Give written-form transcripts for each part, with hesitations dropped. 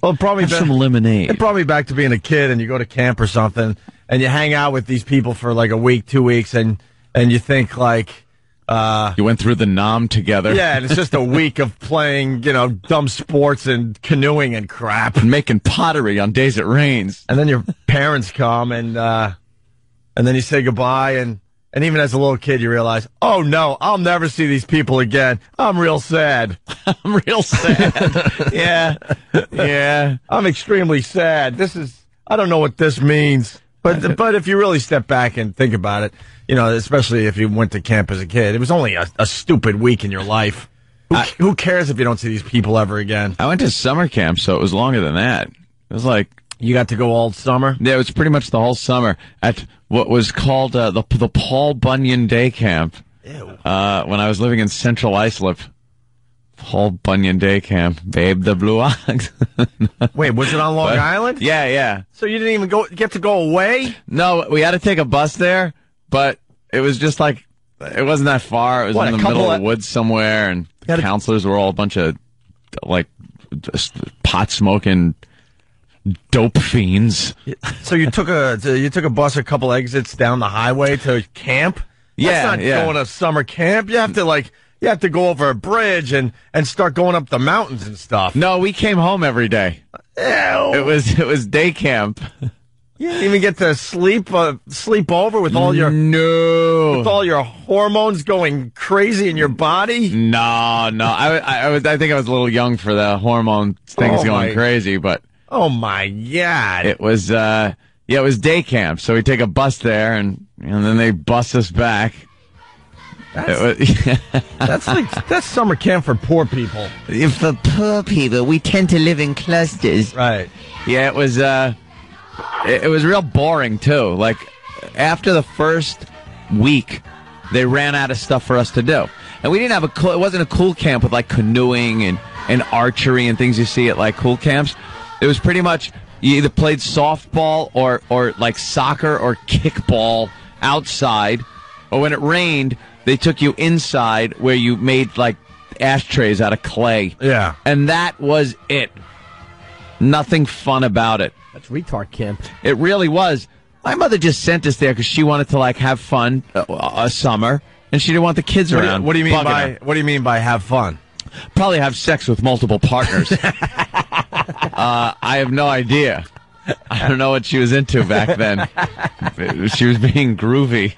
Well, probably have some lemonade. It brought me back to being a kid, and you go to camp or something, and you hang out with these people for like a week, 2 weeks, and you think like. You went through the Nam together. Yeah, and it's just a week of playing, dumb sports and canoeing and crap. And making pottery on days it rains. And then your parents come, and then you say goodbye, and even as a little kid, you realize, oh, no, I'll never see these people again. I'm real sad. I'm real sad. Yeah. I'm extremely sad. I don't know what this means. But if you really step back and think about it, especially if you went to camp as a kid, it was only a stupid week in your life. Who cares if you don't see these people ever again? I went to summer camp, so it was longer than that. It was like... You got to go all summer? Yeah, it was pretty much the whole summer at what was called the Paul Bunyan Day Camp. Ew. When I was living in Central Islip. Paul Bunyan Day Camp. Babe, the blue ox. Wait, was it on Long Island? Yeah. So you didn't even get to go away? No, we had to take a bus there, but it was just like, it wasn't that far. It was in the middle of the woods somewhere, and the counselors were all a bunch of, like, just pot-smoking dope fiends. So you took a bus a couple exits down the highway to camp? Yeah, That's not going to summer camp. You have to go over a bridge and start going up the mountains and stuff. No, we came home every day. Ew. It was day camp. You didn't even get to sleep over with all your hormones going crazy in your body. No. I think I was a little young for the hormone things going crazy, but oh my God! It was it was day camp. So we take a bus there, and then they bus us back. That's summer camp for poor people. For poor people, we tend to live in clusters. Right. Yeah, it was real boring too. Like after the first week, they ran out of stuff for us to do, and we didn't have it wasn't a cool camp with like canoeing and archery and things you see at like cool camps. It was pretty much you either played softball or like soccer or kickball outside, or when it rained, they took you inside where you made like ashtrays out of clay. Yeah. And that was it. Nothing fun about it. That's retard camp. It really was. My mother just sent us there because she wanted to like have fun a summer, and she didn't want the kids around. What do you mean by have fun? Probably have sex with multiple partners. I have no idea. I don't know what she was into back then. She was being groovy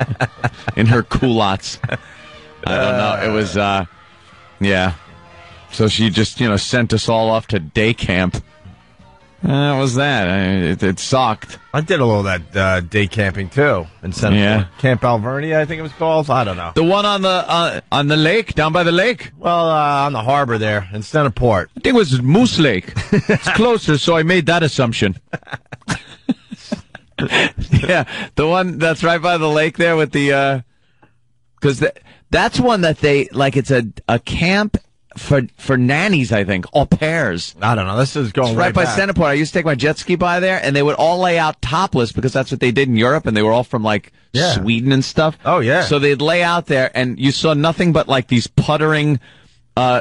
in her culottes. I don't know. It was, yeah. So she just, sent us all off to day camp. That was that. It sucked. I did a little of that day camping too in Central Camp Alvernia, I think it was called. I don't know. The one on the lake, down by the lake. Well, on the harbor there in Centerport. I think it was Moose Lake. It's closer, so I made that assumption. Yeah, the one that's right by the lake there with the because that's one that they like. It's a camp for nannies, I think, au pairs. I don't know. This is going right by Centerport. I used to take my jet ski by there, and they would all lay out topless because that's what they did in Europe, and they were all from like Sweden and stuff. Oh yeah. So they'd lay out there, and you saw nothing but like these puttering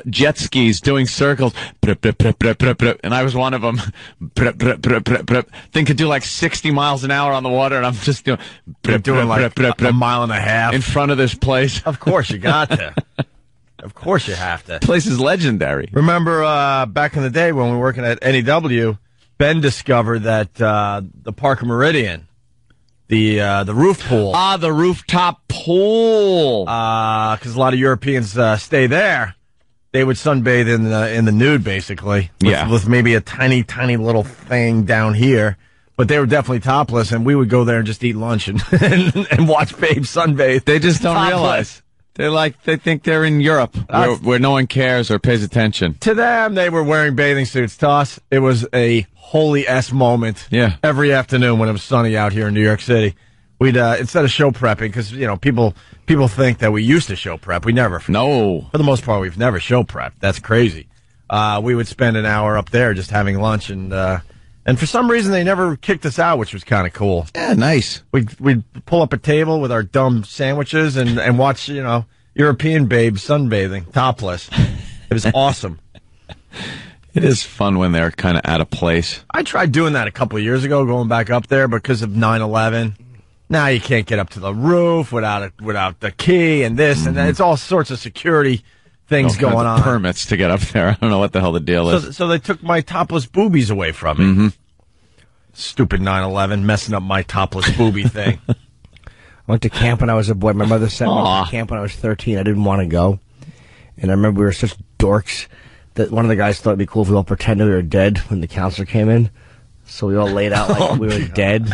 jet skis doing circles. And I was one of them. Thing could do like 60 miles an hour on the water, and I'm just doing like a mile and a half in front of this place. Of course you got to. Of course you have to. Place is legendary. Remember back in the day when we were working at NEW, Ben discovered that the Parker Meridian, the roof pool. The rooftop pool. Because a lot of Europeans stay there. They would sunbathe in the nude, basically. With maybe a tiny, tiny little thing down here. But they were definitely topless, and we would go there and just eat lunch and watch babes sunbathe. They just don't realize. They think they're in Europe, where no one cares or pays attention. To them, they were wearing bathing suits. To us, it was a holy S moment. Yeah. Every afternoon when it was sunny out here in New York City, we'd instead of show prepping, because people think that we used to show prep. We never. No. For the most part, we've never show prepped. That's crazy. We would spend an hour up there just having lunch, and for some reason they never kicked us out, which was kind of cool. Yeah, nice. We'd pull up a table with our dumb sandwiches and watch, European babes sunbathing, topless. It was awesome. It is fun when they're kind of out of place. I tried doing that a couple of years ago, going back up there because of 9/11. Now you can't get up to the roof without the key and this and that. It's all sorts of security things going on. Permits to get up there. I don't know what the hell the deal is. So they took my topless boobies away from me. Mm-hmm. Stupid 9/11 messing up my topless boobie thing. I went to camp when I was a boy. My mother sent me to camp when I was 13. I didn't want to go. And I remember we were such dorks that one of the guys thought it'd be cool if we all pretended we were dead when the counselor came in. So we all laid out like we were dead.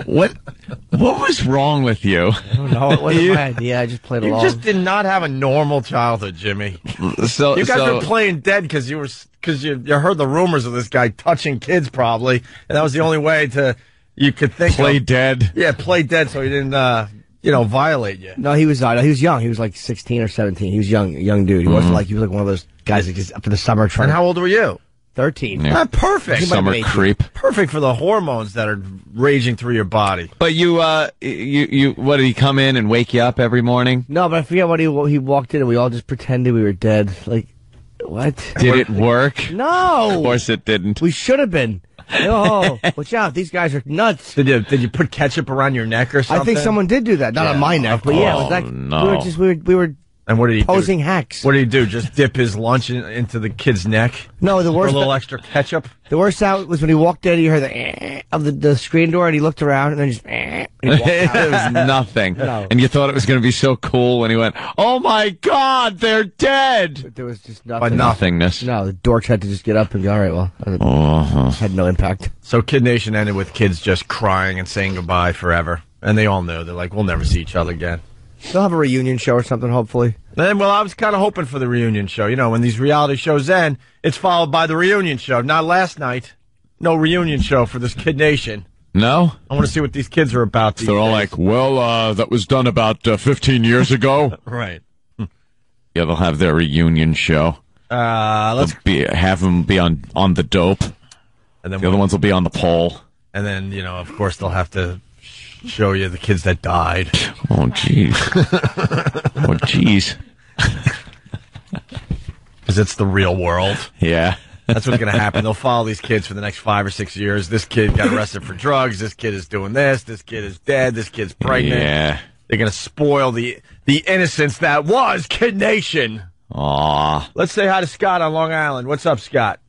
What was wrong with you? I don't know. It wasn't my idea. I just played along. You just did not have a normal childhood, Jimmy. You guys were playing dead because you heard the rumors of this guy touching kids probably, and that was the only way you could think play dead. Yeah, play dead so he didn't violate you. No, he was young. He was like 16 or 17. He was young dude. He wasn't like one of those guys that just up in the summer trying. And how old were you? 13. Yeah. Perfect. Summer creep. Perfect for the hormones that are raging through your body. But you what did he come in and wake you up every morning? No, but I forget what he walked in and we all just pretended we were dead. Like, what? Did it work? No. Of course it didn't. We should have been. Oh, watch out. These guys are nuts. Did you put ketchup around your neck or something? I think someone did do that. Not on my neck, but yeah, it was like no. we were and what did he posing do? hacks. What did he do? Just dip his lunch into the kid's neck? No, the worst. For a little extra ketchup? The worst sound was when he walked in, you heard the of the screen door, and he looked around, and then just and he walked out. It was nothing. No. And you thought it was going to be so cool when he went, "Oh my God, they're dead!" But there was just nothing. But nothingness. No, the dorks had to just get up and go, all right, well, had no impact. So Kid Nation ended with kids just crying and saying goodbye forever. And they all knew. They're like, we'll never see each other again. They'll have a reunion show or something, hopefully. And, well, I was kind of hoping for the reunion show. You know, when these reality shows end, it's followed by the reunion show. Not last night. No reunion show for this Kid Nation. No? I want to see what these kids are about. They're all like, well, that was done about 15 years ago. Right. Yeah, they'll have their reunion show. Let's have them be on the dope. And then the other ones will be on the pole. And then, of course, they'll have to show you the kids that died. Oh, jeez. Oh, jeez. Because it's the real world. Yeah. That's what's going to happen. They'll follow these kids for the next 5 or 6 years. This kid got arrested for drugs. This kid is doing this. This kid is dead. This kid's pregnant. Yeah. They're going to spoil the innocence that was Kid Nation. Aw. Let's say hi to Scott on Long Island. What's up, Scott?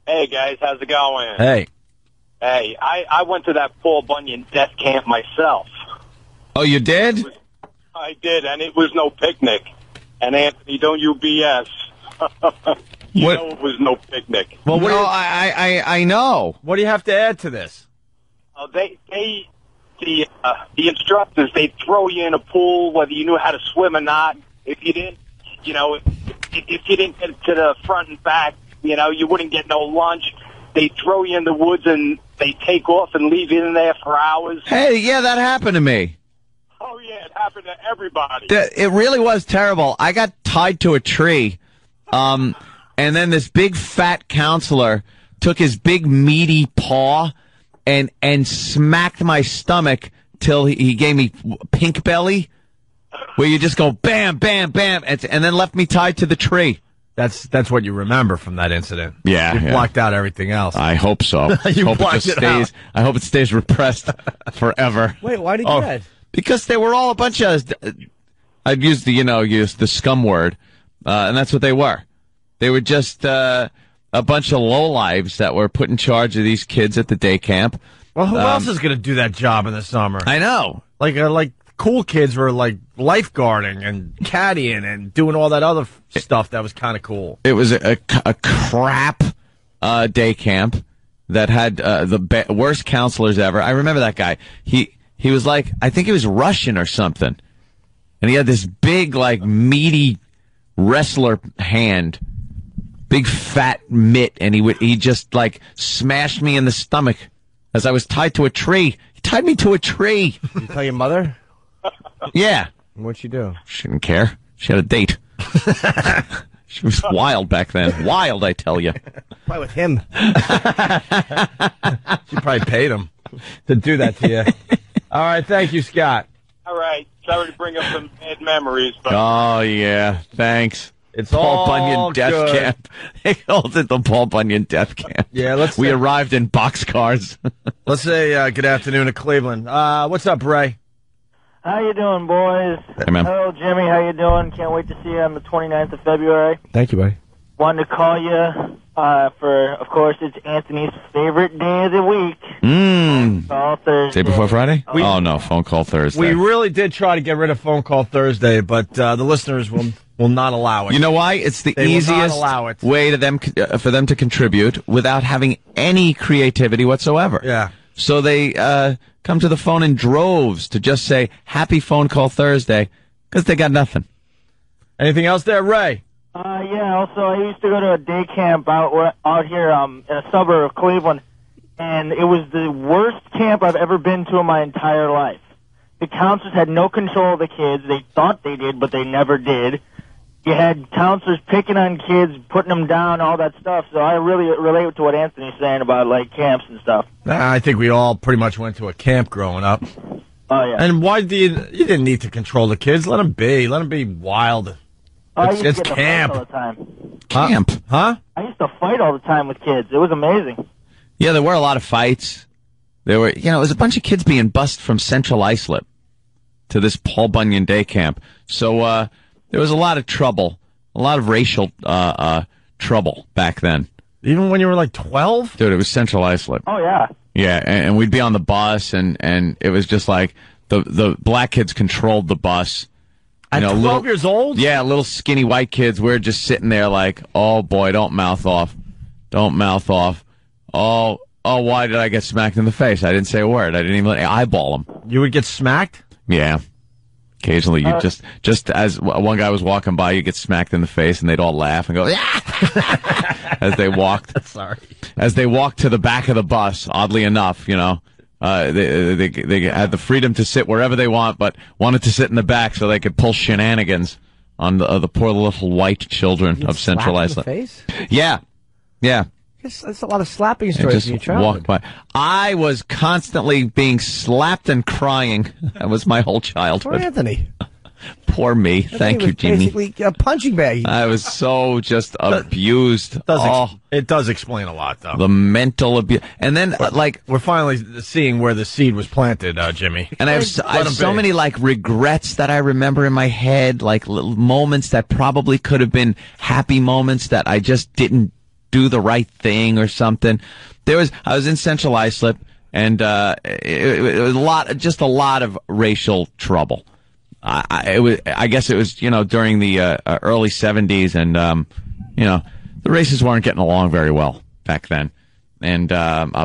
Hey, guys. How's it going? Hey. Hey, I went to that Paul Bunyan death camp myself. Oh, you did? I did, and it was no picnic. And, Anthony, don't you BS. You know it was no picnic. Well, I know. What do you have to add to this? The instructors, they'd throw you in a pool, whether you knew how to swim or not. If you didn't, if you didn't get to the front and back, you wouldn't get no lunch. They throw you in the woods and they take off and leave you in there for hours. Hey, yeah, that happened to me. Oh, yeah, it happened to everybody. It really was terrible. I got tied to a tree, and then this big fat counselor took his big meaty paw and smacked my stomach till he gave me pink belly, where you just go bam, bam, bam, and then left me tied to the tree. That's what you remember from that incident. Yeah, you blocked out everything else. I hope so. I hope it stays repressed forever. Wait, why did you do that? Because they were all a bunch of. I've used the scum word, and that's what they were. They were just a bunch of lowlives that were put in charge of these kids at the day camp. Well, who else is going to do that job in the summer? I know. Like cool kids were like lifeguarding and caddying and doing all that other stuff that was kind of cool. It was a crap day camp that had the worst counselors ever. I remember that guy. He was like, I think he was Russian or something, and he had this big like meaty wrestler hand, big fat mitt, and he just like smashed me in the stomach as I was tied to a tree. He tied me to a tree. Did you tell your mother? Yeah. What'd she do? She didn't care. She had a date. She was wild back then. Wild, I tell you. Probably with him. She probably paid him to do that to you. All right, thank you, Scott. All right. Sorry to bring up some bad memories, but Oh, yeah. Thanks. It's Paul all Bunyan Death good. Camp. They called it the Paul Bunyan Death Camp. Yeah, we arrived in boxcars. Let's say good afternoon to Cleveland. What's up, Ray? How you doing, boys? Hey, man. Hello, Jimmy. How you doing? Can't wait to see you on the 29th of February. Thank you, buddy. Wanted to call you for, of course, it's Anthony's favorite day of the week. Call Thursday. Day before Friday? Oh, no, phone call Thursday. We really did try to get rid of phone call Thursday, but the listeners will not allow it. You know why? It's the They will not easiest allow it. way to them for them to contribute without having any creativity whatsoever. Yeah. So they come to the phone in droves to just say, happy phone call Thursday, because they got nothing. Anything else there, Ray? Yeah, also, I used to go to a day camp out here in a suburb of Cleveland, and it was the worst camp I've ever been to in my entire life. The counselors had no control of the kids. They thought they did, but they never did. You had counselors picking on kids, putting them down, all that stuff. So I really relate to what Anthony's saying about, like, camps and stuff. I think we all pretty much went to a camp growing up. Oh, yeah. And why you didn't need to control the kids. Let them be. Let them be wild. I used It's to get camp. all the time. Camp? Huh? I used to fight all the time with kids. It was amazing. Yeah, there were a lot of fights. There were, it was a bunch of kids being bussed from Central Islip to this Paul Bunyan Day Camp. So, there was a lot of trouble, a lot of racial, trouble back then. Even when you were like 12? Dude, it was Central Islip. Oh, yeah. Yeah, and we'd be on the bus, and it was just like the black kids controlled the bus. At 12 years old? Yeah, little skinny white kids. We're just sitting there like, oh boy, don't mouth off. Don't mouth off. Oh, why did I get smacked in the face? I didn't say a word. I didn't even eyeball them. You would get smacked? Yeah. Occasionally, you just as one guy was walking by, you get smacked in the face, and they'd all laugh and go, yeah! as they walked. Sorry. As they walked to the back of the bus, oddly enough, they had the freedom to sit wherever they want, but wanted to sit in the back so they could pull shenanigans on the poor little white children of Central Islip. Face? Yeah. That's a lot of slapping stories in your Just childhood. walked by. I was constantly being slapped and crying. That was my whole childhood. Poor Anthony. Poor me. Thank you, Jimmy. Basically a punching bag. I was so just abused. It does explain a lot, though. The mental abuse. And then, we're finally seeing where the seed was planted, Jimmy. And I have so many, regrets that I remember in my head, little moments that probably could have been happy moments that I just didn't do the right thing or something. I was in Central Islip, and it was a lot of racial trouble. I guess it was, during the early 70s, and the races weren't getting along very well back then, and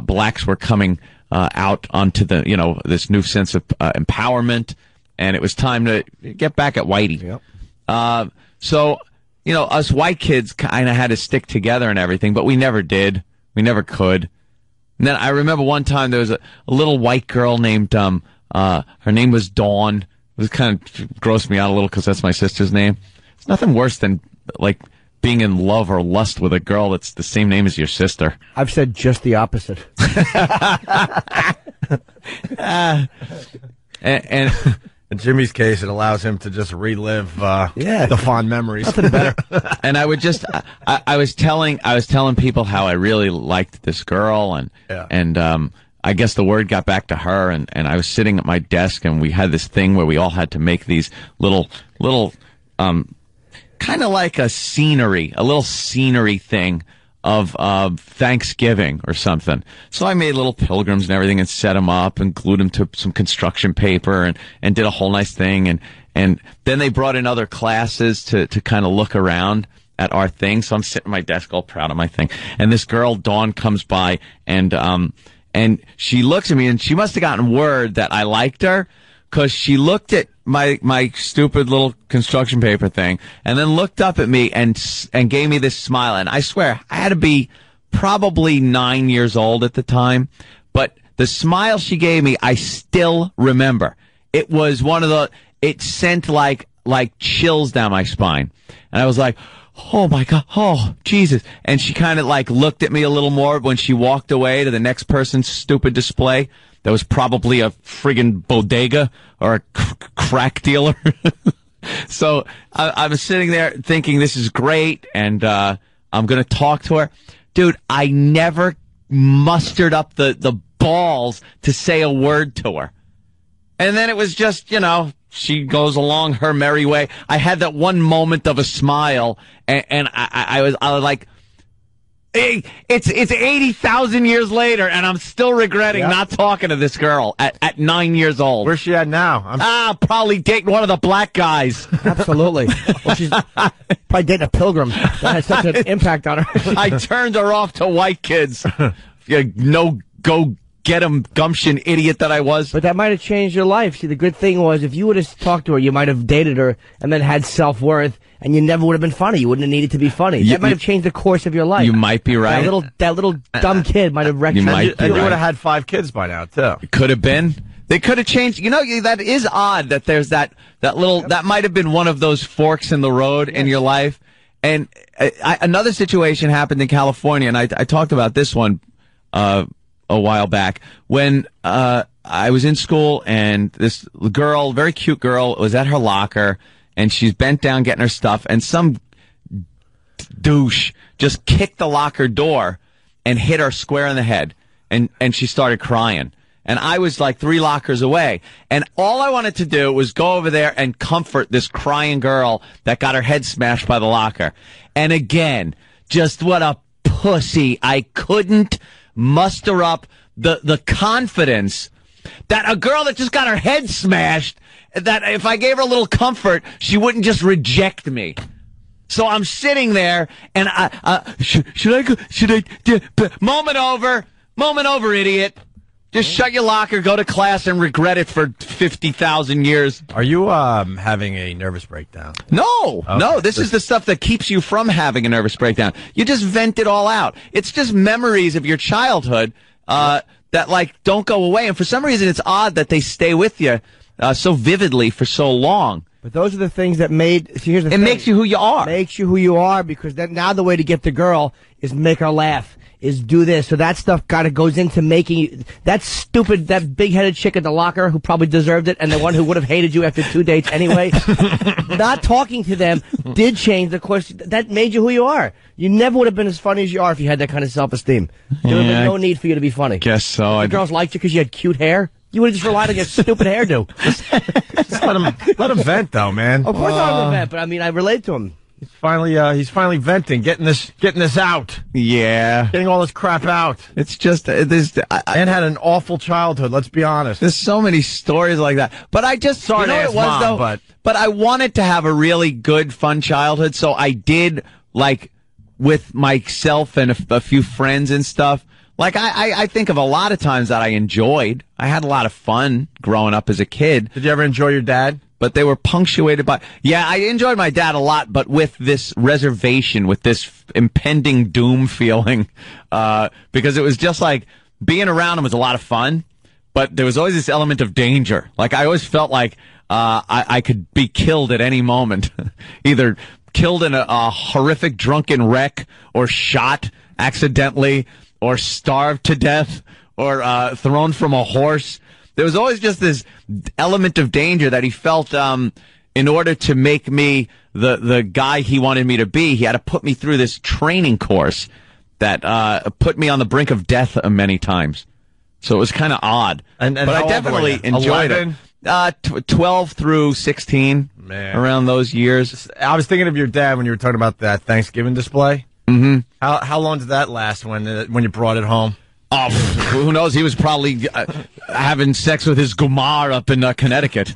blacks were coming out onto the this new sense of empowerment, and it was time to get back at Whitey. Yep. So us white kids kind of had to stick together and everything, but we never did. We never could. And then I remember one time there was a little white girl named her name was Dawn. It was kind of grossed me out a little because that's my sister's name. It's nothing worse than being in love or lust with a girl that's the same name as your sister. I've said just the opposite. And in Jimmy's case, it allows him to just relive the fond memories. Nothing better. And I would just I was telling people how I really liked this girl, and I guess the word got back to her, and I was sitting at my desk, and we had this thing where we all had to make these little kind of like a little scenery thing of Thanksgiving or something. So I made little pilgrims and everything and set them up and glued them to some construction paper and did a whole nice thing. And then they brought in other classes to kind of look around at our thing. So I'm sitting at my desk all proud of my thing. And this girl, Dawn, comes by and she looks at me, and she must have gotten word that I liked her, because she looked at my stupid little construction paper thing, and then looked up at me and gave me this smile. And I swear, I had to be probably 9 years old at the time, but the smile she gave me, I still remember. It was it sent like chills down my spine. And I was like, oh my God, oh Jesus. And she kind of looked at me a little more when she walked away to the next person's stupid display. That was probably a friggin' bodega or a crack dealer. So I'm sitting there thinking this is great, and I'm going to talk to her. Dude, I never mustered up the balls to say a word to her. And then it was just, she goes along her merry way. I had that one moment of a smile, and I was like, hey, it's 80,000 years later, and I'm still regretting not talking to this girl at 9 years old. Where's she at now? Probably dating one of the black guys. Absolutely. Well, she's probably dating a pilgrim. That had such an impact on her. I turned her off to white kids. Go get him, gumption idiot that I was. But that might have changed your life. See, the good thing was if you would have talked to her, you might have dated her and then had self-worth, and you never would have been funny. You wouldn't have needed to be funny. That might have changed the course of your life. You might be right. That little dumb kid might have wrecked you. And you would have had 5 kids by now, too. Could have been. They could have changed. That is odd that there's that little, that might have been one of those forks in the road in your life. And another situation happened in California, and I talked about this one a while back when I was in school, and this girl, very cute girl, was at her locker, and she's bent down getting her stuff, and some douche just kicked the locker door and hit her square in the head, and she started crying. And I was like 3 lockers away, and all I wanted to do was go over there and comfort this crying girl that got her head smashed by the locker. And again, just what a pussy. I couldn't muster up the confidence that a girl that just got her head smashed, that if I gave her a little comfort, she wouldn't just reject me. So I'm sitting there, and should I go? Moment over, idiot. Just shut your locker, go to class, and regret it for 50,000 years. Are you having a nervous breakdown? No, okay. No. This is the stuff that keeps you from having a nervous breakdown. You just vent it all out. It's just memories of your childhood that don't go away. And for some reason, it's odd that they stay with you so vividly for so long. But those are the things that made. See, here's the thing. Makes you who you are. Makes you who you are, because now the way to get the girl is make her laugh. Is do this. So that stuff kind of goes into making you, that stupid, that big-headed chick at the locker who probably deserved it, and the one who would have hated you after 2 dates anyway. Not talking to them did change the course. That made you who you are. You never would have been as funny as you are if you had that kind of self-esteem. There would have been no need for you to be funny. Guess so. The girls liked you because you had cute hair. You would have just relied on your stupid hairdo. Just let him vent, though, man. Of course I would vent, but I mean, I relate to him. He's finally venting, getting this out. Yeah. Getting all this crap out. It's just, and had an awful childhood, let's be honest. There's so many stories like that. But I just, sorry to ask Mom, but I wanted to have a really good, fun childhood, so I did, with myself and a few friends and stuff. I think of a lot of times that I enjoyed. I had a lot of fun growing up as a kid. Did you ever enjoy your dad? But they were punctuated by, I enjoyed my dad a lot, but with this reservation, with this impending doom feeling, because it was just like being around him was a lot of fun, but there was always this element of danger. I always felt like, I could be killed at any moment, either killed in a horrific drunken wreck, or shot accidentally, or starved to death, or thrown from a horse. There was always just this element of danger that he felt in order to make me the guy he wanted me to be. He had to put me through this training course that put me on the brink of death many times. So it was kind of odd. But I definitely enjoyed 11? It. 12 through 16, man. Around those years. I was thinking of your dad when you were talking about that Thanksgiving display. Mm-hmm. How long did that last when you brought it home? Oh, who knows? He was probably having sex with his gumar up in Connecticut.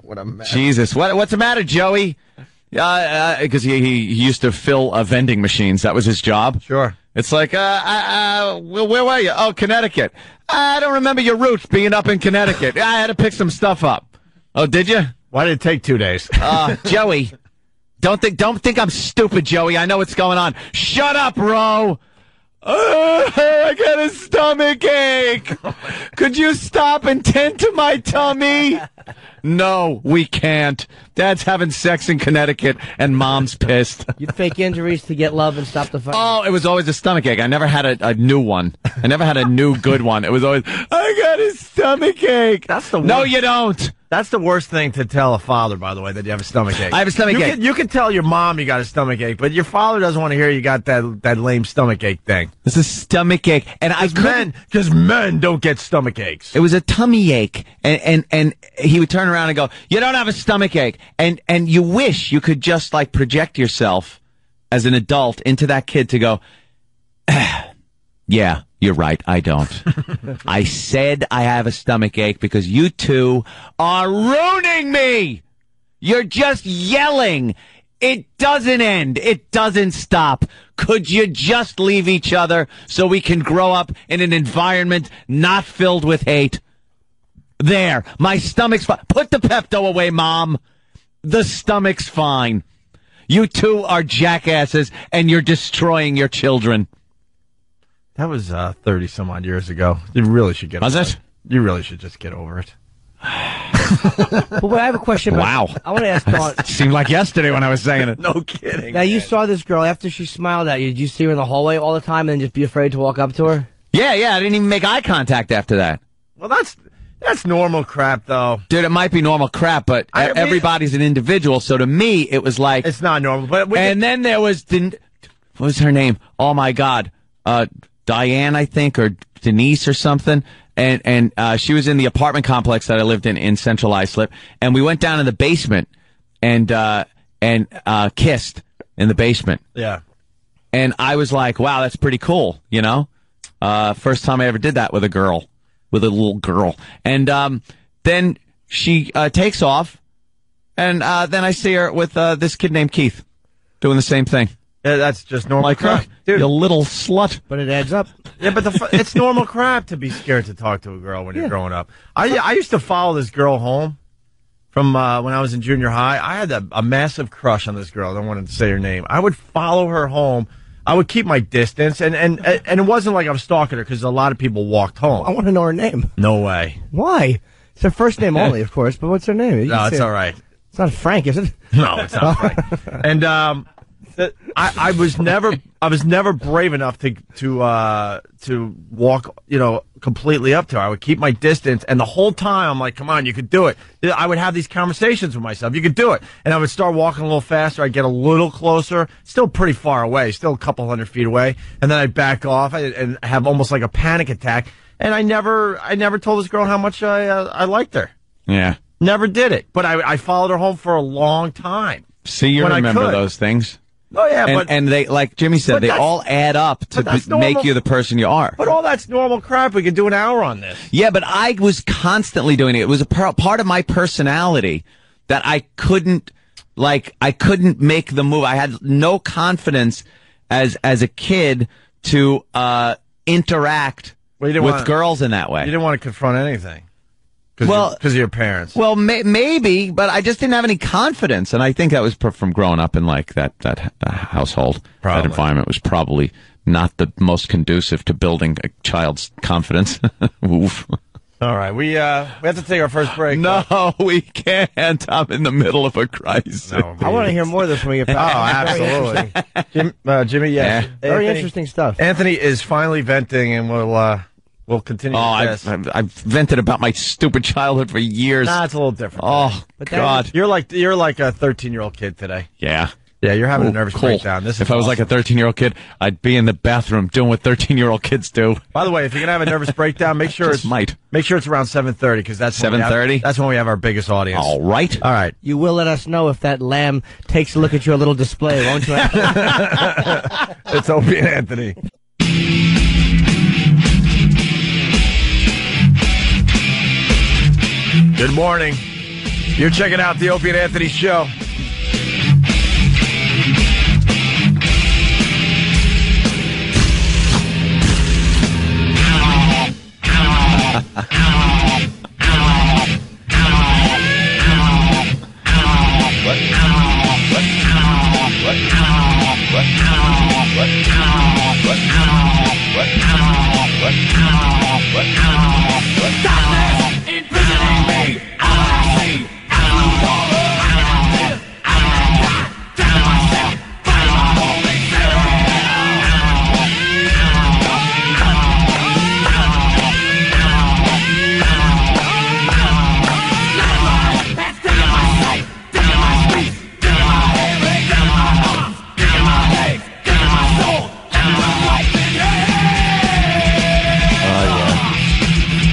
What a mess. Jesus. What's the matter, Joey? Because he used to fill vending machines. That was his job. Sure. It's like, where were you? Oh, Connecticut. I don't remember your roots being up in Connecticut. I had to pick some stuff up. Oh, did you? Why did it take 2 days? Joey. Don't think I'm stupid, Joey. I know what's going on. Shut up, Ro. I got a stomach ache. Could you stop and tend to my tummy? No, we can't. Dad's having sex in Connecticut, and Mom's pissed. You'd fake injuries to get love and stop the fight. Oh, it was always a stomach ache. I never had a new one. I never had a new good one. It was always, I got a stomach ache. That's the worst. No, you don't. That's the worst thing to tell a father, by the way, that you have a stomach ache. I have a stomach ache. You can tell your mom you got a stomach ache, but your father doesn't want to hear you got that lame stomach ache thing. It's a stomach ache, and because men don't get stomach aches. It was a tummy ache, and he would turn around and go, "You don't have a stomach ache," and you wish you could just like project yourself as an adult into that kid to go, yeah. You're right, I don't. I said I have a stomach ache because you two are ruining me. You're just yelling. It doesn't end. It doesn't stop. Could you just leave each other so we can grow up in an environment not filled with hate? There, my stomach's fine. Put the Pepto away, Mom. The stomach's fine. You two are jackasses, and you're destroying your children. That was 30 some odd years ago. You really should get over it. You really should just get over it. Well, I have a question about... Wow. I want to ask Dawn. Seemed like yesterday when I was saying it. No kidding. Now, you saw this girl after she smiled at you. Did you see her in the hallway all the time and then just be afraid to walk up to her? Yeah, I didn't even make eye contact after that. Well, that's normal crap, though. Dude, it might be normal crap, but everybody's an individual, so to me, it was like... It's not normal, but... then there was... What was her name? Oh, my God. Diane, I think, or Denise or something. And she was in the apartment complex that I lived in Central Islip. And we went down in the basement and kissed in the basement. Yeah. And I was like, wow, that's pretty cool, you know? First time I ever did that with a little girl. And then she takes off. And then I see her with this kid named Keith doing the same thing. Yeah, that's just normal crap. Dude, you little slut. But it adds up. Yeah, but it's normal crap to be scared to talk to a girl when you're growing up. I used to follow this girl home from when I was in junior high. I had a massive crush on this girl. I don't want to say her name. I would follow her home. I would keep my distance, and it wasn't like I was stalking her because a lot of people walked home. I want to know her name. No way. Why? It's her first name only, of course, but what's her name? No, it's all right. It's not Frank, is it? No, it's not Frank. And I was never brave enough to walk, completely up to her. I would keep my distance, and the whole time I'm like, come on, you could do it. I would have these conversations with myself. You could do it. And I would start walking a little faster. I'd get a little closer, still pretty far away, still a couple 100 feet away. And then I'd back off and have almost like a panic attack. And I never told this girl how much I liked her. Yeah. Never did it. But I followed her home for a long time. See, you remember those things. Oh, yeah, and they, like Jimmy said, they all add up to make you the person you are. But all that's normal crap. We could do an hour on this. Yeah, but I was constantly doing it. It was a part of my personality that I couldn't make the move. I had no confidence as a kid to interact with girls in that way. You didn't want to confront anything. Well, because of your parents. Well, maybe, but I just didn't have any confidence, and I think that was from growing up in like that household. Probably. That environment was probably not the most conducive to building a child's confidence. Oof. All right, we have to take our first break. No, we can't. I'm in the middle of a crisis. No, I want to hear more of this when we get back. Oh, absolutely. Jimmy, yes. Yeah. Very interesting stuff. Anthony is finally venting, and we'll continue. I've vented about my stupid childhood for years. Nah, it's a little different. Oh, God. You're like a 13-year-old kid today. Yeah. Yeah, you're having a nervous breakdown. If I was like a 13-year-old kid, I'd be in the bathroom doing what 13-year-old kids do. By the way, if you're gonna have a nervous breakdown, make sure it's around 7:30 because that's 7:30. That's when we have our biggest audience. All right. You will let us know if that lamb takes a look at your little display, won't you? It's Opie and Anthony. Good morning. You're checking out the Opie and Anthony Show.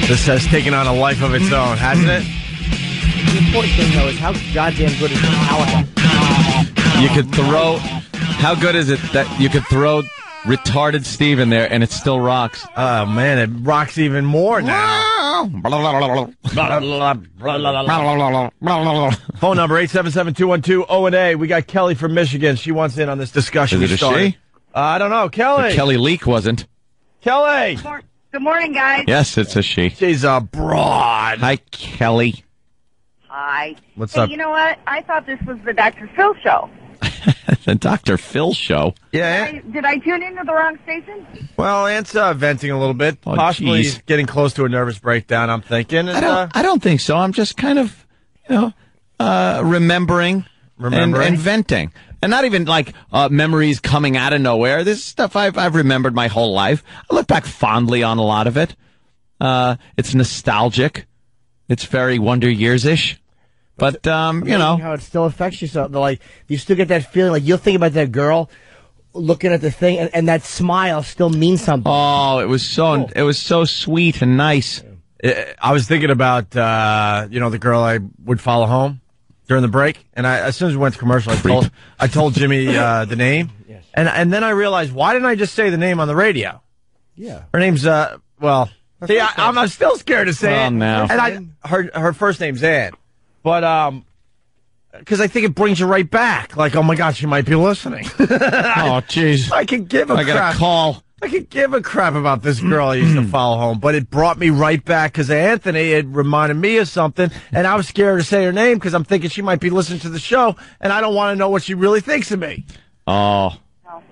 This has taken on a life of its own, hasn't it? The important thing, though, is how goddamn good is the power. You could throw... How good is it that you could throw retarded Steve in there and it still rocks? Oh, man, it rocks even more now. Phone number 877-212-0-A. We got Kelly from Michigan. She wants in on this discussion. Is it a she? I don't know. Kelly. But Kelly Leak wasn't. Kelly. Good morning, guys. Yes, it's a she. She's a broad. Hi, Kelly. Hi. What's hey, up? You know what? I thought this was the Dr. Phil show. The Dr. Phil show. Yeah. Did I tune into the wrong station? Well, Ant's venting a little bit. Oh, Possibly geez. getting close to a nervous breakdown, I'm thinking. And, I don't think so. I'm just kind of, remembering. And venting. And not even like memories coming out of nowhere. This is stuff I've remembered my whole life. I look back fondly on a lot of it. It's nostalgic. It's very Wonder Years-ish. But, how it still affects you. So, like, you still get that feeling, like, you'll think about that girl looking at the thing, and that smile still means something. Oh, it was so sweet and nice. I was thinking about, the girl I would follow home during the break, and as soon as we went to commercial, I told Jimmy the name, yes. and then I realized, why didn't I just say the name on the radio? Yeah. Her name's, I'm still scared to say it. No. And her first name's Ann. But, because I think it brings you right back. Like, oh my God, she might be listening. Oh, jeez. I could give a crap. I got a call. I could give a crap about this girl I used to follow home, but it brought me right back because Anthony had reminded me of something, and I was scared to say her name because I'm thinking she might be listening to the show, and I don't want to know what she really thinks of me. Oh.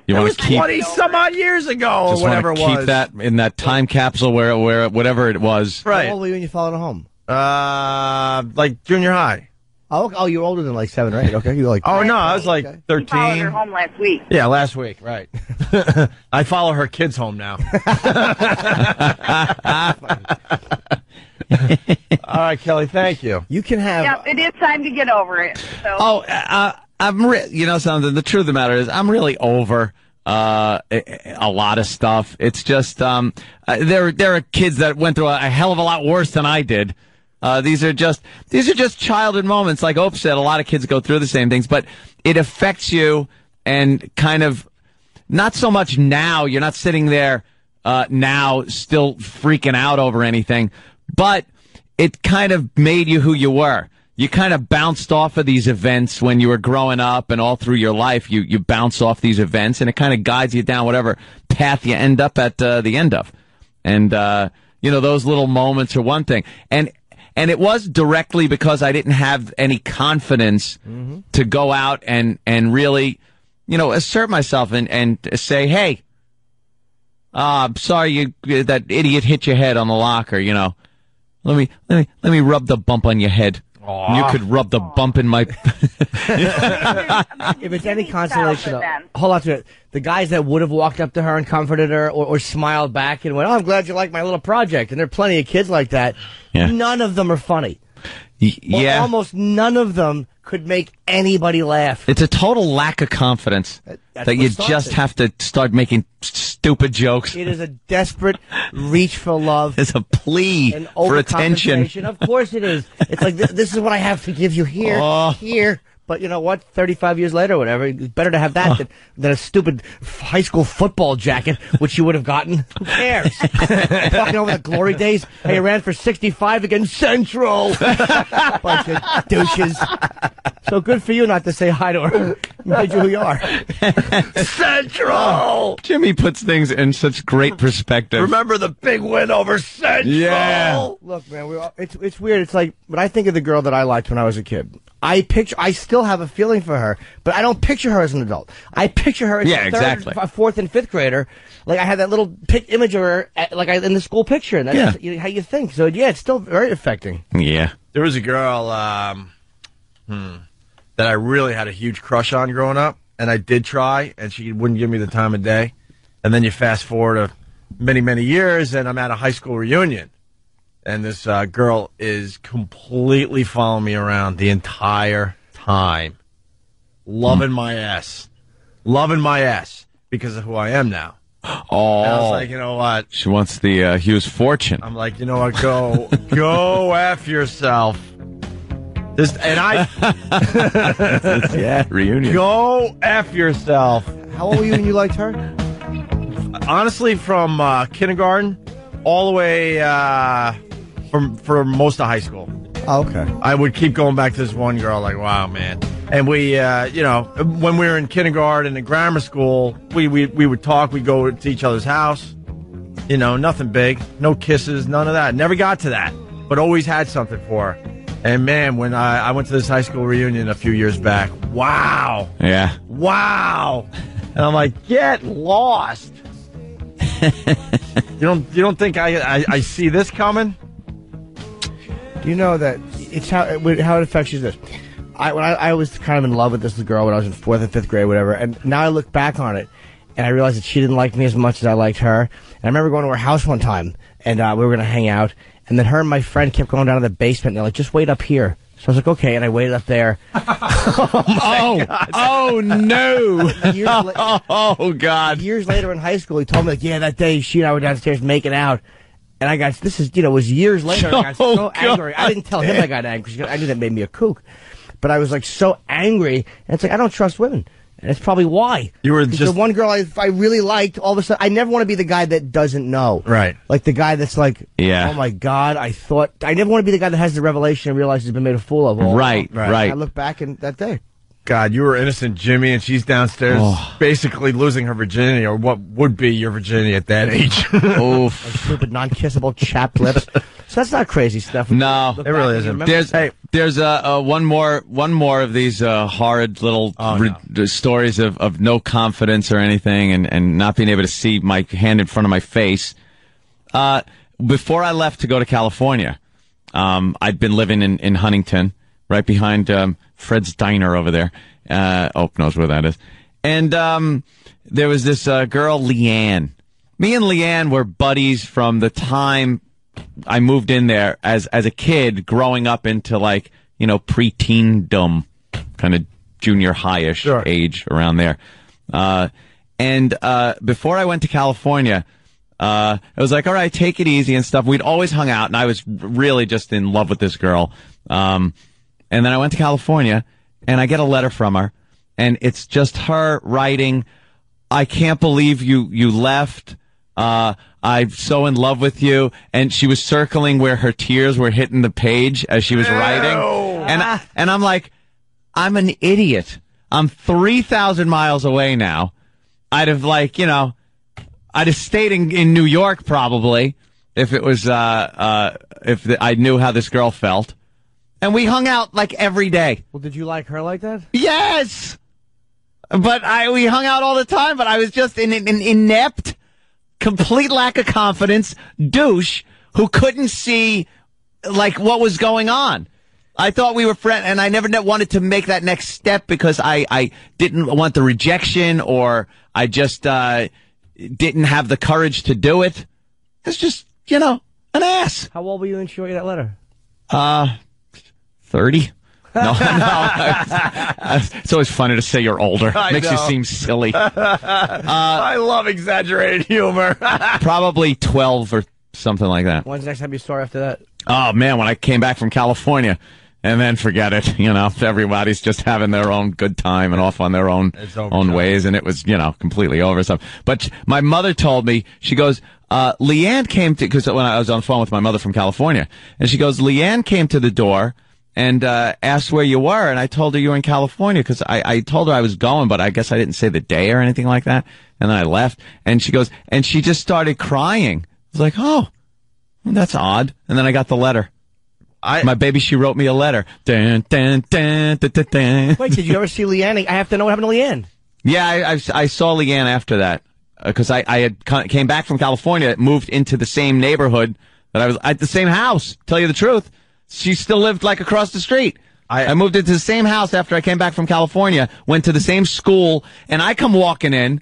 You it want was to keep 20-some-odd years ago or whatever it was. Keep that in that time capsule where whatever it was. Right. How old were you when you followed her home? Like junior high. Oh, you were older than like 7 or 8. Okay, you were like. Oh no, I was like 13. He followed her home last week. Yeah, last week, right. I follow her kids home now. All right, Kelly, thank you. You can have. Yeah, it is time to get over it. So. I'm something. The truth of the matter is, I'm really over a lot of stuff. It's just there are kids that went through a hell of a lot worse than I did. These are just childhood moments. Like Ope said, a lot of kids go through the same things, but it affects you and kind of not so much now. You're not sitting there now still freaking out over anything, but it kind of made you who you were. You kind of bounced off of these events when you were growing up and all through your life. You bounce off these events and it kind of guides you down whatever path you end up at the end of. And, those little moments are one thing. And it was directly because I didn't have any confidence to go out and really, assert myself and say, hey, I'm sorry that idiot hit your head on the locker, Let me rub the bump on your head. Aww. You could rub the bump in my... If it's any consolation, hold on to it. The guys that would have walked up to her and comforted her or smiled back and went, oh, I'm glad you like my little project. And there are plenty of kids like that. Yeah. None of them are funny. Yeah. Almost none of them could make anybody laugh. It's a total lack of confidence that you just have to start making stupid jokes. It is a desperate reach for love. It's a plea for attention. Of course it is. It's like, this is what I have to give you here. But you know what? 35 years later, whatever, it's better to have that than a stupid high school football jacket, which you would have gotten. Who cares? Talking over the glory days. Hey, I ran for 65 against Central. Bunch of douches. So good for you not to say hi to her. Made you who you are. Central! Jimmy puts things in such great perspective. Remember the big win over Central? Yeah. Look, man, it's weird. It's like, when I think of the girl that I liked when I was a kid, I still have a feeling for her, but I don't picture her as an adult. I picture her as a third, fourth, and fifth grader. Like, I had that little image of her, in the school picture, and that's just how you think. So, yeah, it's still very affecting. Yeah. There was a girl that I really had a huge crush on growing up, and I did try, and she wouldn't give me the time of day. And then you fast forward many, many years, and I'm at a high school reunion. And this girl is completely following me around the entire time. Loving my ass. Loving my ass because of who I am now. Oh. And I was like, you know what? She wants the Hughes fortune. I'm like, you know what? Go F yourself. Yeah, reunion. Go F yourself. How old were you when you liked her? Honestly, from kindergarten all the way for most of high school. Oh, okay. I would keep going back to this one girl, like, wow, man. And we, when we were in kindergarten and grammar school, we would talk. We'd go to each other's house. Nothing big. No kisses, none of that. Never got to that, but always had something for her. And, man, when I went to this high school reunion a few years back, wow. Yeah. Wow. And I'm like, get lost. You don't think I see this coming? Do you know that it's how it affects you? This, I was kind of in love with this girl when I was in 4th and 5th grade, whatever. And now I look back on it, and I realize that she didn't like me as much as I liked her. And I remember going to her house one time, and we were going to hang out. And then her and my friend kept going down to the basement, and they're like, just wait up here. So I was like, okay, and I waited up there. Oh, no. Oh, God. Years later in high school, he told me, like, yeah, that day she and I were downstairs making out. And I got, it was years later, and I got so angry. I didn't tell him I got angry, because I knew that made me a kook. But I was, like, so angry, and it's like, I don't trust women. And it's probably why. You were just the one girl I really liked. All of a sudden, I never want to be the guy that doesn't know. Right. Like the guy that's like, yeah. Oh my God, I never want to be the guy that has the revelation and realizes he's been made a fool of. Right. I look back in that day. God, you were innocent, Jimmy, and she's downstairs basically losing her virginity, or what would be your virginity at that age. Like stupid, non-kissable, chapped lips. So that's not crazy stuff. No, it really isn't. There's one more of these horrid little stories of no confidence or anything, and not being able to see my hand in front of my face. Before I left to go to California, I'd been living in Huntington, right behind Fred's Diner over there. Ope knows where that is. And there was this girl, Leanne. Me and Leanne were buddies from the time I moved in there as a kid, growing up into pre-teendom, kind of junior high-ish age around there. And before I went to California, I was like, all right, take it easy and stuff. We'd always hung out, and I was really just in love with this girl. And then I went to California, and I get a letter from her, and it's just her writing, I can't believe you left. I'm so in love with you. And she was circling where her tears were hitting the page as she was writing. And I'm like, I'm an idiot. I'm 3,000 miles away now. I'd have I'd have stayed in New York probably if it was, I knew how this girl felt. And we hung out every day. Well, did you like her like that? Yes! But we hung out all the time, but I was just an inept, complete lack of confidence douche who couldn't see, what was going on. I thought we were friends, and I never wanted to make that next step because I didn't want the rejection, or I just didn't have the courage to do it. It's just, an ass. How old were you when she wrote you that letter? 30? No. It's always funny to say you're older. Makes you seem silly. I love exaggerated humor. Probably 12 or something like that. When's the next time you saw her after that? Oh, man, when I came back from California. And then forget it. Everybody's just having their own good time and off on their own ways. And it was, completely over. But my mother told me, she goes, Leanne came to, because when I was on the phone with my mother from California, and she goes, Leanne came to the door and asked where you were, and I told her you were in California, because I told her I was going, but I guess I didn't say the day or anything like that, and then I left, and she goes, and she just started crying. I was like, oh, well, that's odd, and then I got the letter. My baby, she wrote me a letter. Dun, dun, dun, dun, dun, dun. Wait, did you ever see Leanne? I have to know what happened to Leanne. Yeah, I saw Leanne after that, because I came back from California, moved into the same neighborhood that I was at, the same house, tell you the truth. She still lived across the street. I moved into the same house after I came back from California, went to the same school, and I come walking in,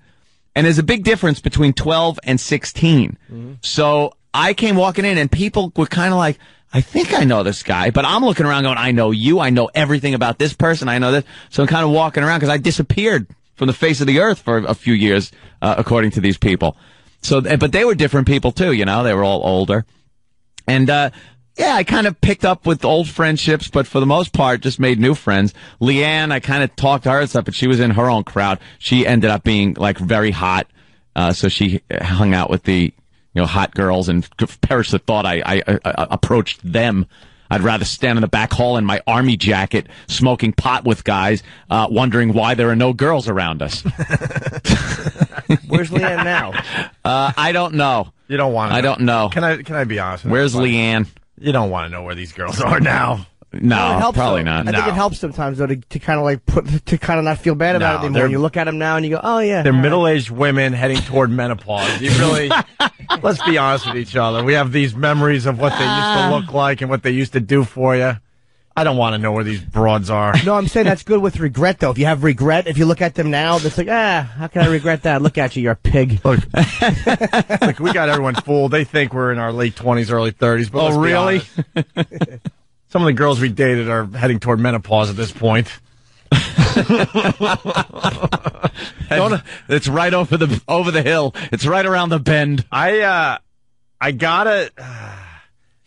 and there's a big difference between 12 and 16. Mm-hmm. So I came walking in, and people were kind of like, I think I know this guy, but I'm looking around going, I know you, I know everything about this person, I know this. So I'm kind of walking around because I disappeared from the face of the earth for a few years, according to these people. So, but they were different people too, you know, they were all older. And, yeah, I kind of picked up with old friendships, but for the most part, just made new friends. Leanne, I kind of talked to her and stuff, but she was in her own crowd. She ended up being, like, very hot. So she hung out with the, hot girls, and perish the thought I approached them. I'd rather stand in the back hall in my army jacket, smoking pot with guys, wondering why there are no girls around us. Where's Leanne now? I don't know. You don't want to. I don't know. Can I be honest with Where's Leanne? You don't want to know where these girls are now. No, probably not. I think it helps sometimes though to kind of like to kind of not feel bad about it anymore. You look at them now and you go, oh yeah. They're middle-aged women heading toward menopause. You really, let's be honest with each other. We have these memories of what they used to look like and what they used to do for you. I don't want to know where these broads are. No, I'm saying that's good with regret though. If you have regret, if you look at them now, it's like, how can I regret that? Look at you, you're a pig. Look, we got everyone fooled. They think we're in our late 20s, early 30s. But oh, really? Some of the girls we dated are heading toward menopause at this point. It's right over the hill. It's right around the bend. I gotta.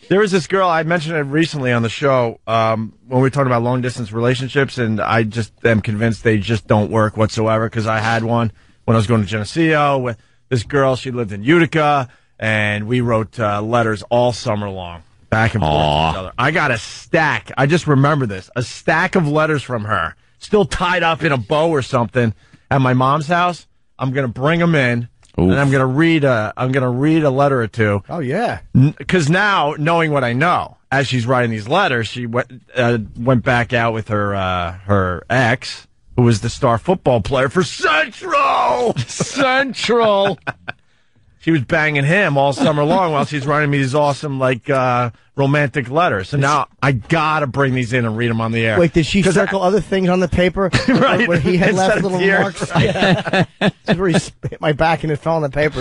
There was this girl, I mentioned it recently on the show, when we were talking about long distance relationships, and I just am convinced they just don't work whatsoever, because I had one when I was going to Geneseo with this girl. She lived in Utica, and we wrote letters all summer long. Back and forth to each other. I got a stack. I just remember this. A stack of letters from her, still tied up in a bow or something, at my mom's house. I'm going to bring them in, and I'm going to read a letter or two. Oh yeah. Because now, knowing what I know, as she's writing these letters, she went back out with her ex, who was the star football player for Central. Central. She was banging him all summer long while she's writing me these awesome, romantic letters. So now I gotta bring these in and read them on the air. Wait, did she circle other things on the paper? Right. Where he had Instead left little tears. marks? That's where he hit my back and it fell on the paper.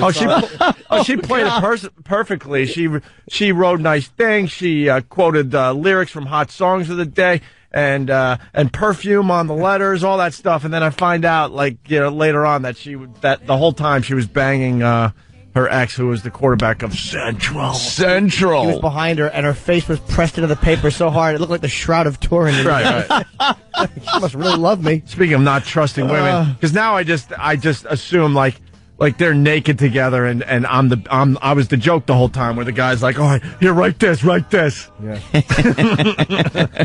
She played it perfectly. She wrote nice things. She quoted lyrics from hot songs of the day. And perfume on the letters, all that stuff. And then I find out, later on that the whole time she was banging her ex, who was the quarterback of Central. Central. He was behind her, and her face was pressed into the paper so hard it looked like the Shroud of Turin. Right. She must really love me. Speaking of not trusting women, because now I just assume like they're naked together, and I was the joke the whole time, where the guy's like, "Oh, here, write this." Yeah.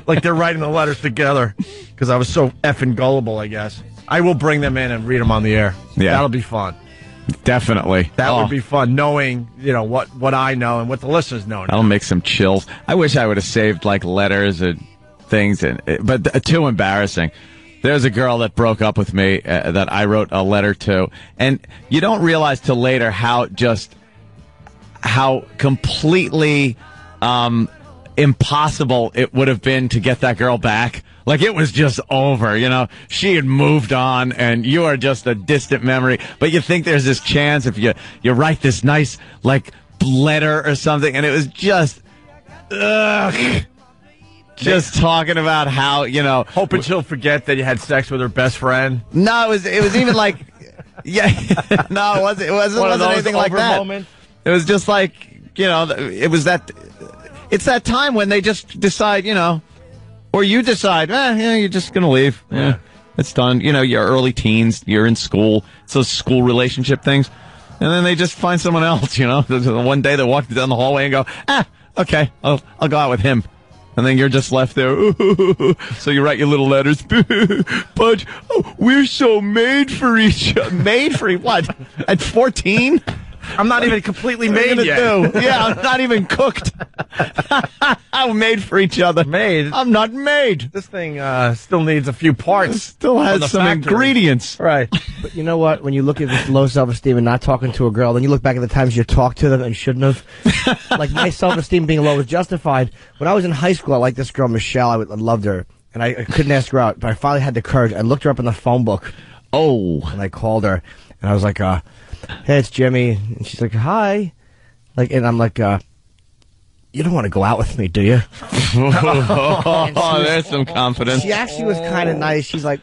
Like they're writing the letters together, because I was so effing gullible, I guess. I will bring them in and read them on the air. Yeah, that'll be fun. Definitely. That would be fun, knowing, what I know and what the listeners know now. That'll make some chills. I wish I would have saved, letters and things, but too embarrassing. There's a girl that broke up with me that I wrote a letter to, and you don't realize till later how completely impossible it would have been to get that girl back. It was just over, She had moved on, and you are just a distant memory. But you think there's this chance if you write this nice, letter or something, and it was just, just talking about how, hoping she'll forget that you had sex with her best friend. No, it was even yeah, no, it wasn't anything like that. Moments. It was just it was it's that time when they just decide, or you decide, you're just going to leave. Yeah, it's done. You're early teens, you're in school. It's those school relationship things. And then they just find someone else, One day they walk down the hallway and go, okay, I'll go out with him. And then you're just left there. So you write your little letters. But we're so made for each other. Made for what? At 14? I'm not even completely made yet. Yeah, I'm not even cooked. I'm made for each other. Made? I'm not made. This thing still needs a few parts. It still has some ingredients. Right. But you know what? When you look at this low self-esteem and not talking to a girl, then you look back at the times you talked to them and shouldn't have. My self-esteem being low was justified. When I was in high school, I liked this girl, Michelle. I loved her. And I couldn't ask her out. But I finally had the courage. I looked her up in the phone book. Oh. And I called her. And I was like, hey, it's Jimmy. And she's like, hi. And I'm like, you don't want to go out with me, do you? There's some confidence. She actually was kind of nice. She's like,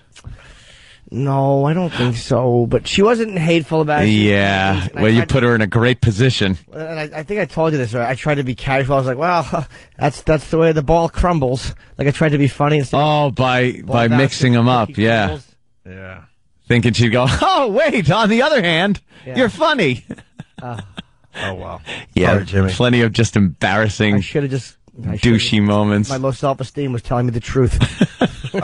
No, I don't think so. But she wasn't hateful about it. Yeah, well, you put her in a great position. And I think I told you this. Right? I tried to be casual. I was like, well, that's the way the ball crumbles. Like I tried to be funny. By mixing them up, yeah. Yeah. Thinking she'd go, oh, wait, on the other hand, you're funny. Oh, wow. Yeah, Sorry, Jimmy. Plenty of just embarrassing, I should have just... douchey moments. My low self-esteem was telling me the truth.